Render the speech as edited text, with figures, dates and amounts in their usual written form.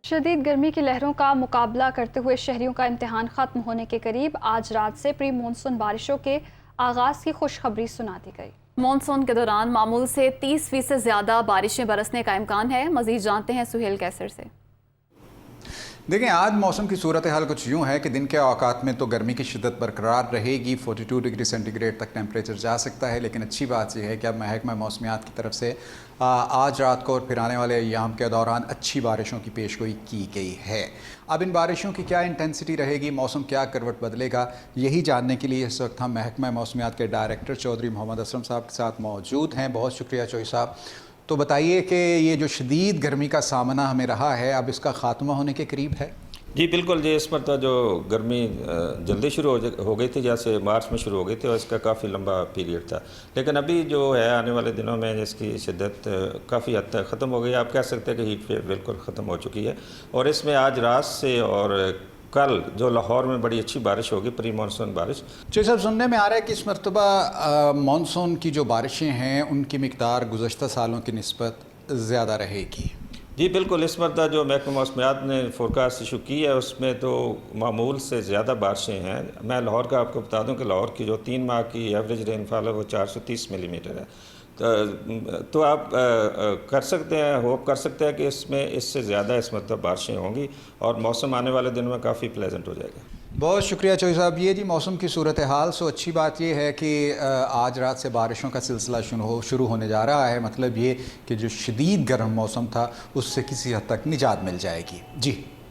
شدید گرمی کی لہروں کا مقابلہ کرتے ہوئے شہریوں کا امتحان ختم ہونے کے قریب آج رات سے پری مونسون بارشوں کے آغاز کی خوشخبری سنا دی گئی۔ مونسون کے دوران معمول سے 30% زیادہ بارشیں برسنے کا امکان ہے۔ مزید جانتے ہیں سہیل کیسر سے۔ دیکھیں، آج موسم کی صورتحال کچھ یوں ہے کہ دن کے اوقات میں تو گرمی کی شدت برقرار رہے گی، 42 ڈگری سینٹی گریڈ تک ٹیمپریچر جا سکتا ہے، لیکن اچھی بات یہ ہے کہ اب محکمہ موسمیات کی طرف سے آج رات کو اور پھر آنے والے ایام کے دوران اچھی بارشوں کی پیشگوئی کی گئی ہے۔ اب ان بارشوں کی کیا انٹینسٹی رہے گی، موسم کیا کروٹ بدلے گا، یہی جاننے کے لیے اس وقت ہم محکمہ موسمیات کے ڈائریکٹر چودھری محمد اسلم صاحب کے ساتھ موجود ہیں۔ بہت شکریہ چودھری صاحب۔ تو بتائیے کہ یہ جو شدید گرمی کا سامنا ہمیں رہا ہے، اب اس کا خاتمہ ہونے کے قریب ہے؟ جی بالکل، جی اس مرتبہ جو گرمی جلدی شروع ہو گئی تھی، جیسے مارچ میں شروع ہو گئی تھی اور اس کا کافی لمبا پیریڈ تھا، لیکن ابھی جو ہے آنے والے دنوں میں اس کی شدت کافی حد تک ختم ہو گئی ہے۔ آپ کہہ سکتے ہیں کہ ہیٹ ویو بالکل ختم ہو چکی ہے، اور اس میں آج رات سے اور کل جو لاہور میں بڑی اچھی بارش ہوگی، پری مانسون بارش۔ چودھری صاحب، سننے میں آ رہا ہے کہ اس مرتبہ مانسون کی جو بارشیں ہیں ان کی مقدار گزشتہ سالوں کی نسبت زیادہ رہے گی۔ جی بالکل، اس مرتبہ جو محکمہ موسمیات نے فورکاسٹ ایشو کی ہے اس میں تو معمول سے زیادہ بارشیں ہیں۔ میں لاہور کا آپ کو بتا دوں کہ لاہور کی جو 3 ماہ کی ایوریج رین فال ہے وہ 430 ملی میٹر ہے۔ تو آپ کر سکتے ہیں، ہوپ کر سکتے ہیں کہ اس سے زیادہ اس مرتبہ بارشیں ہوں گی اور موسم آنے والے دنوں میں کافی پلیزنٹ ہو جائے گا۔ بہت شکریہ چودھری صاحب۔ یہ جی موسم کی صورتحال، سو اچھی بات یہ ہے کہ آج رات سے بارشوں کا سلسلہ شروع ہونے جا رہا ہے، مطلب یہ کہ جو شدید گرم موسم تھا اس سے کسی حد تک نجات مل جائے گی۔ جی